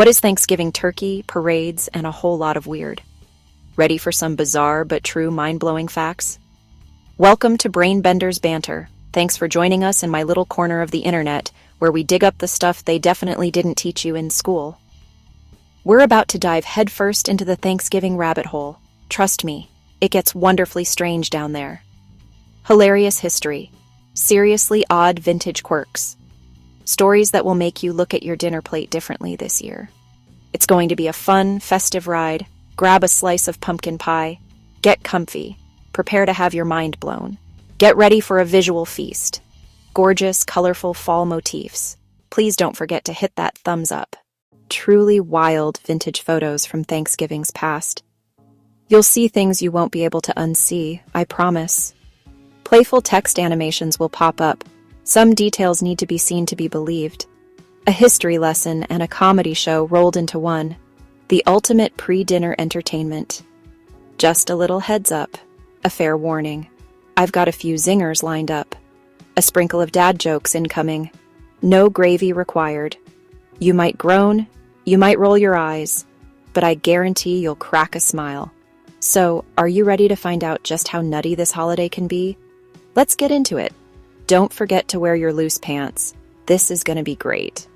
What is Thanksgiving turkey, parades, and a whole lot of weird? Ready for some bizarre but true mind-blowing facts? Welcome to Brain Bender's Banter. Thanks for joining us in my little corner of the internet, where we dig up the stuff they definitely didn't teach you in school. We're about to dive headfirst into the Thanksgiving rabbit hole. Trust me, it gets wonderfully strange down there. Hilarious history. Seriously odd vintage quirks. Stories that will make you look at your dinner plate differently this year. It's going to be a fun, festive ride. Grab a slice of pumpkin pie. Get comfy. Prepare to have your mind blown. Get ready for a visual feast. Gorgeous, colorful fall motifs. Please don't forget to hit that thumbs up. Truly wild vintage photos from Thanksgiving's past. You'll see things you won't be able to unsee, I promise. Playful text animations will pop up. Some details need to be seen to be believed. A history lesson and a comedy show rolled into one. The ultimate pre-dinner entertainment. Just a little heads up. A fair warning. I've got a few zingers lined up. A sprinkle of dad jokes incoming. No gravy required. You might groan, you might roll your eyes, but I guarantee you'll crack a smile. So, are you ready to find out just how nutty this holiday can be? Let's get into it. Don't forget to wear your loose pants. This is going to be great.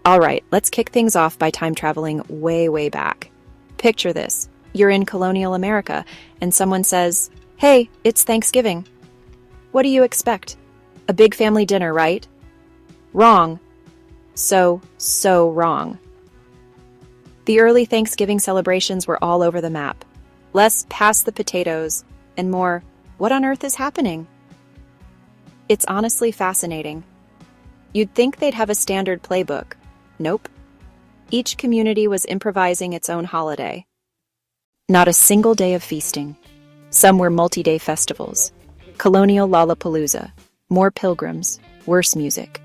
All right, let's kick things off by time traveling way, way back. Picture this. You're in Colonial America, and someone says, "Hey, it's Thanksgiving." What do you expect? A big family dinner, right? Wrong. So wrong. The early Thanksgiving celebrations were all over the map. Less pass the potatoes, and more, what on earth is happening? It's honestly fascinating. You'd think they'd have a standard playbook. Nope. Each community was improvising its own holiday. Not a single day of feasting. Some were multi-day festivals. Colonial Lollapalooza. More pilgrims. Worse music.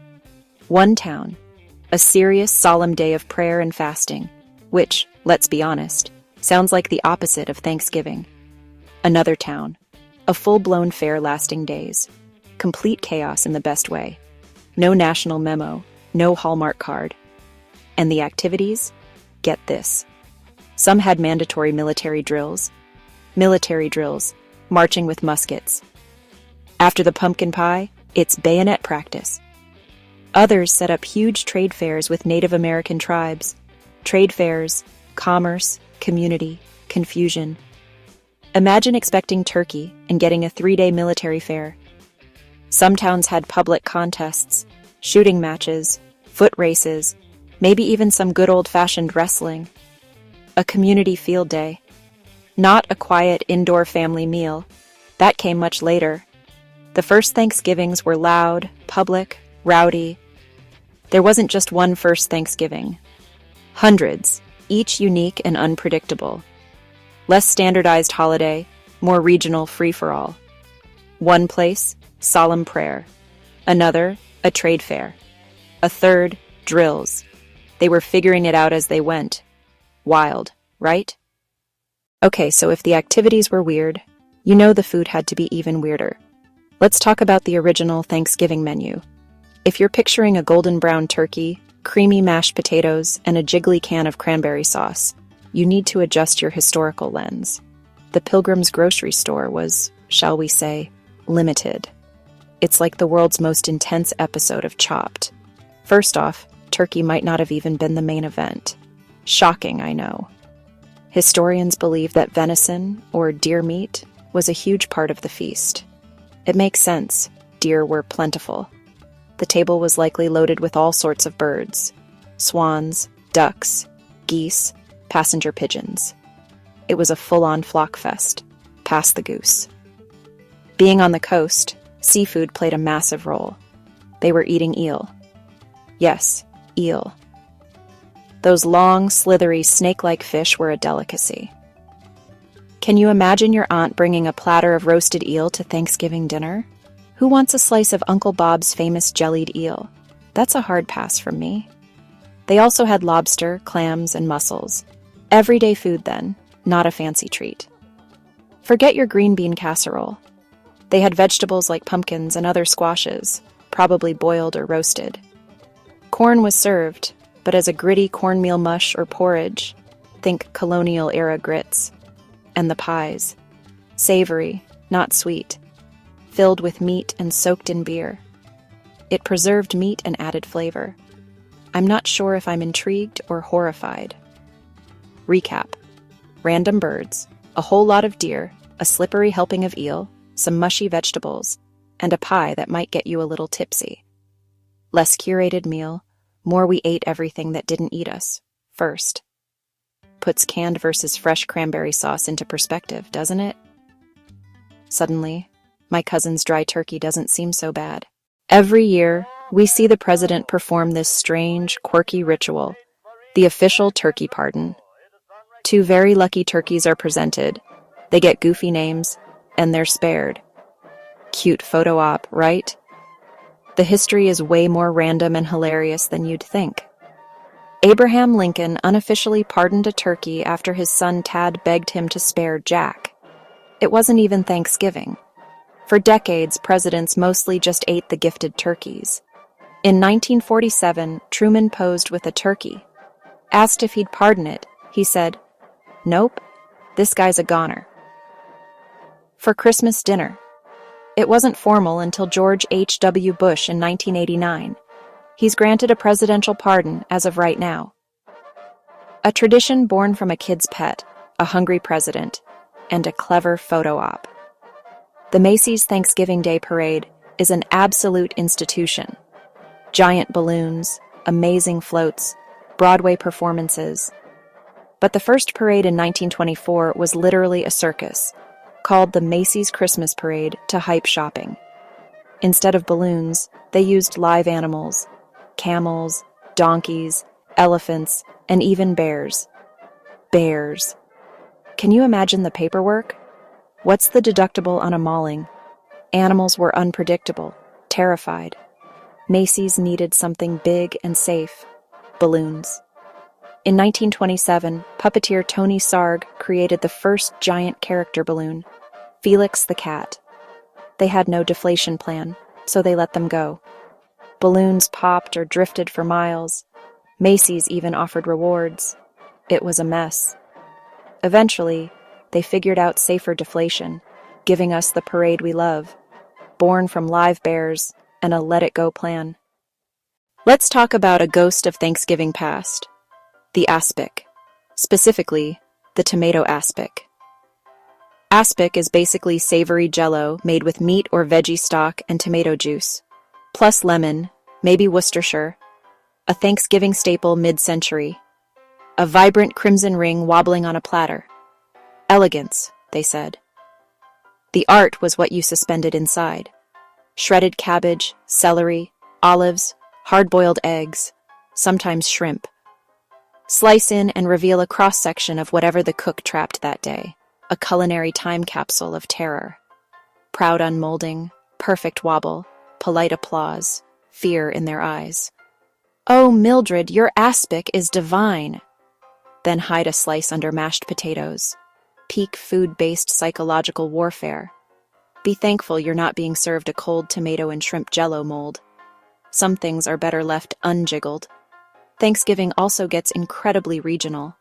One town. A serious, solemn day of prayer and fasting, which, let's be honest, sounds like the opposite of Thanksgiving. Another town. A full-blown fair lasting days. Complete chaos in the best way. No national memo, no Hallmark card. And the activities? Get this. Some had mandatory military drills, marching with muskets. After the pumpkin pie, it's bayonet practice. Others set up huge trade fairs with Native American tribes. Trade fairs, commerce, community, confusion. Imagine expecting turkey and getting a 3-day military fair. Some towns had public contests, shooting matches, foot races, maybe even some good old-fashioned wrestling. A community field day. Not a quiet indoor family meal. That came much later. The first Thanksgivings were loud, public, rowdy. There wasn't just one first Thanksgiving. Hundreds, each unique and unpredictable. Less standardized holiday, more regional free-for-all. One place, solemn prayer. Another, a trade fair. A third, drills. They were figuring it out as they went. Wild, right? Okay, so if the activities were weird, you know the food had to be even weirder. Let's talk about the original Thanksgiving menu. If you're picturing a golden brown turkey, creamy mashed potatoes, and a jiggly can of cranberry sauce, you need to adjust your historical lens. The Pilgrim's grocery store was, shall we say, limited. It's like the world's most intense episode of Chopped. First off, turkey might not have even been the main event. Shocking, I know. Historians believe that venison, or deer meat, was a huge part of the feast. It makes sense. Deer were plentiful. The table was likely loaded with all sorts of birds. Swans, ducks, geese, passenger pigeons. It was a full-on flock fest. Pass the goose. Being on the coast, seafood played a massive role. They were eating eel. Yes, eel. Those long, slithery, snake-like fish were a delicacy. Can you imagine your aunt bringing a platter of roasted eel to Thanksgiving dinner? Who wants a slice of Uncle Bob's famous jellied eel? That's a hard pass from me. They also had lobster, clams, and mussels. Everyday food then, not a fancy treat. Forget your green bean casserole. They had vegetables like pumpkins and other squashes, probably boiled or roasted. Corn was served, but as a gritty cornmeal mush or porridge. Think Colonial era grits. And the pies. Savory, not sweet. Filled with meat and soaked in beer. It preserved meat and added flavor. I'm not sure if I'm intrigued or horrified. Recap. Random birds, a whole lot of deer, a slippery helping of eel, some mushy vegetables, and a pie that might get you a little tipsy. Less curated meal, more we ate everything that didn't eat us, first. Puts canned versus fresh cranberry sauce into perspective, doesn't it? Suddenly, my cousin's dry turkey doesn't seem so bad. Every year, we see the president perform this strange, quirky ritual, the official turkey pardon. 2 very lucky turkeys are presented. They get goofy names, and they're spared. Cute photo op, right? The history is way more random and hilarious than you'd think. Abraham Lincoln unofficially pardoned a turkey after his son Tad begged him to spare Jack. It wasn't even Thanksgiving. For decades, presidents mostly just ate the gifted turkeys. In 1947, Truman posed with a turkey. Asked if he'd pardon it, he said, "Nope, this guy's a goner." For Christmas dinner. It wasn't formal until George H.W. Bush in 1989. He's granted a presidential pardon as of right now. A tradition born from a kid's pet, a hungry president, and a clever photo op. The Macy's Thanksgiving Day Parade is an absolute institution. Giant balloons, amazing floats, Broadway performances. But the first parade in 1924 was literally a circus, called the Macy's Christmas Parade to hype shopping. Instead of balloons, they used live animals, camels, donkeys, elephants, and even bears. Bears. Can you imagine the paperwork? What's the deductible on a mauling? Animals were unpredictable, terrified. Macy's needed something big and safe. Balloons. In 1927, puppeteer Tony Sarg created the first giant character balloon, Felix the Cat. They had no deflation plan, so they let them go. Balloons popped or drifted for miles. Macy's even offered rewards. It was a mess. Eventually, they figured out safer deflation, giving us the parade we love, born from live bears and a let-it-go plan. Let's talk about a ghost of Thanksgiving past. The Aspic, specifically the tomato aspic. Aspic is basically savory jello made with meat or veggie stock and tomato juice, plus lemon, maybe Worcestershire, a Thanksgiving staple mid-century. A vibrant crimson ring wobbling on a platter. Elegance, they said. The art was what you suspended inside. Shredded cabbage, celery, olives, hard-boiled eggs, sometimes shrimp. Slice in and reveal a cross-section of whatever the cook trapped that day, a culinary time capsule of terror. Proud unmolding, perfect wobble, polite applause, fear in their eyes. "Oh, Mildred, your aspic is divine." Then hide a slice under mashed potatoes. Peak food-based psychological warfare. Be thankful you're not being served a cold tomato and shrimp jello mold. Some things are better left unjiggled. Thanksgiving also gets incredibly regional.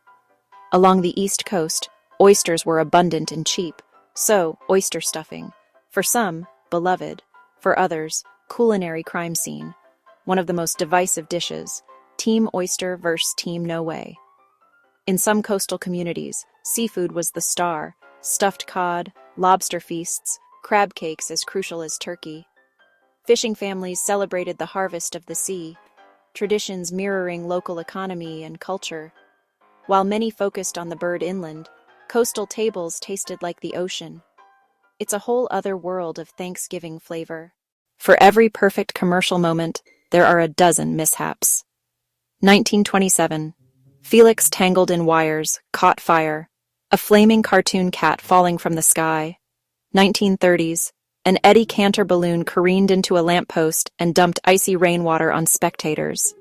Along the East Coast, oysters were abundant and cheap, so oyster stuffing. For some, beloved. For others, culinary crime scene. One of the most divisive dishes, Team Oyster versus Team No Way. In some coastal communities, seafood was the star, stuffed cod, lobster feasts, crab cakes as crucial as turkey. Fishing families celebrated the harvest of the sea, traditions mirroring local economy and culture. While many focused on the bird inland, coastal tables tasted like the ocean. It's a whole other world of Thanksgiving flavor. For every perfect commercial moment, there are a dozen mishaps. 1927. Felix tangled in wires, caught fire. A flaming cartoon cat falling from the sky. 1930s. An Eddie Cantor balloon careened into a lamppost and dumped icy rainwater on spectators.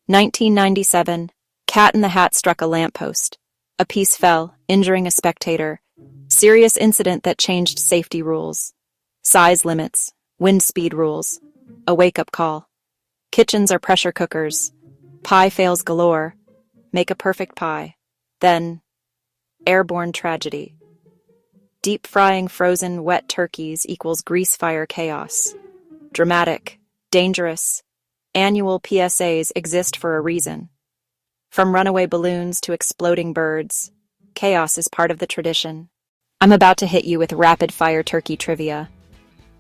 1997. Cat in the Hat struck a lamppost. A piece fell, injuring a spectator. Serious incident that changed safety rules. Size limits. Wind speed rules. A wake-up call. Kitchens are pressure cookers. Pie fails galore. Make a perfect pie. Then, airborne tragedy. Deep frying frozen wet turkeys equals grease fire chaos. Dramatic, dangerous. Annual PSAs exist for a reason. From runaway balloons to exploding birds, chaos is part of the tradition. I'm about to hit you with rapid-fire turkey trivia.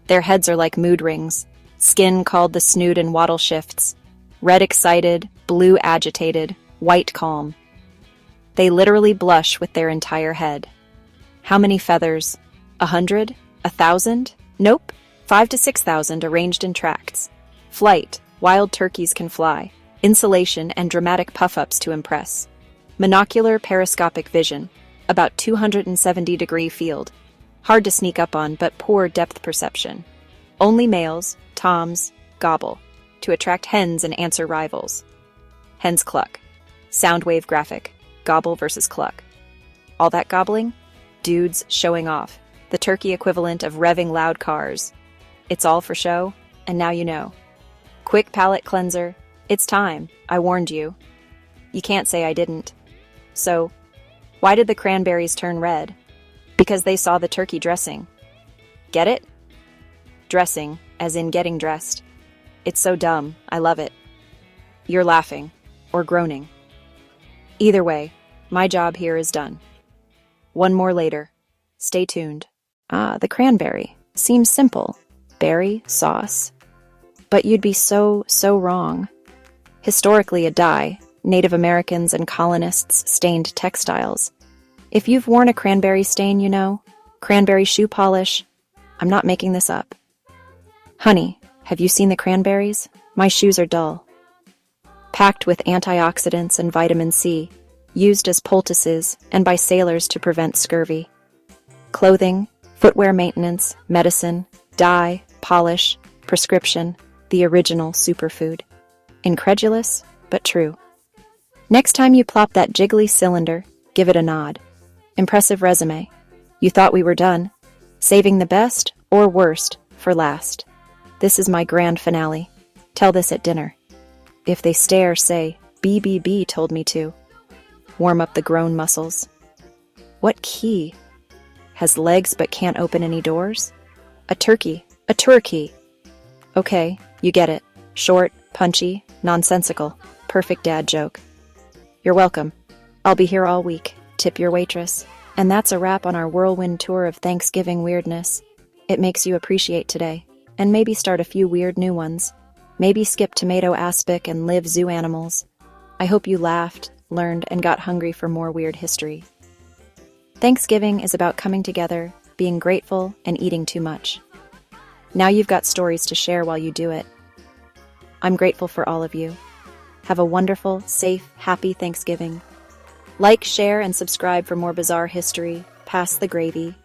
Their heads are like mood rings, skin called the snoot and wattle shifts, red excited, blue agitated, white calm. They literally blush with their entire head. How many feathers? 100? 1,000? Nope. 5 to 6,000 arranged in tracts. Flight. Wild turkeys can fly. Insulation and dramatic puff-ups to impress. Monocular periscopic vision. About 270-degree field. Hard to sneak up on, but poor depth perception. Only males, toms, gobble. To attract hens and answer rivals. Hens cluck. Sound wave graphic. Gobble versus cluck. All that gobbling? Dudes showing off. The turkey equivalent of revving loud cars. It's all for show, and now you know. Quick palate cleanser. It's time. I warned you. You can't say I didn't. So, why did the cranberries turn red? Because they saw the turkey dressing. Get it? Dressing, as in getting dressed. It's so dumb. I love it. You're laughing. Or groaning. Either way, my job here is done. One more later. Stay tuned. The cranberry. Seems simple. Berry, sauce. But you'd be so wrong. Historically a dye, Native Americans and colonists stained textiles. If you've worn a cranberry stain, you know, cranberry shoe polish, I'm not making this up. Honey, have you seen the cranberries? My shoes are dull. Packed with antioxidants and vitamin C, used as poultices and by sailors to prevent scurvy. Clothing, footwear maintenance, medicine, dye, polish, prescription, the original superfood. Incredulous, but true. Next time you plop that jiggly cylinder, give it a nod. Impressive resume. You thought we were done. Saving the best, or worst, for last. This is my grand finale. Tell this at dinner. If they stare, say, BBB told me to. Warm up the grown muscles. What key? Has legs but can't open any doors? A turkey. A turkey. Okay, you get it. Short, punchy, nonsensical. Perfect dad joke. You're welcome. I'll be here all week. Tip your waitress. And that's a wrap on our whirlwind tour of Thanksgiving weirdness. It makes you appreciate today. And maybe start a few weird new ones. Maybe skip tomato aspic and live zoo animals. I hope you laughed, learned, and got hungry for more weird history. Thanksgiving is about coming together, being grateful, and eating too much. Now you've got stories to share while you do it. I'm grateful for all of you. Have a wonderful, safe, happy Thanksgiving. Like, share, and subscribe for more bizarre history. Pass the gravy.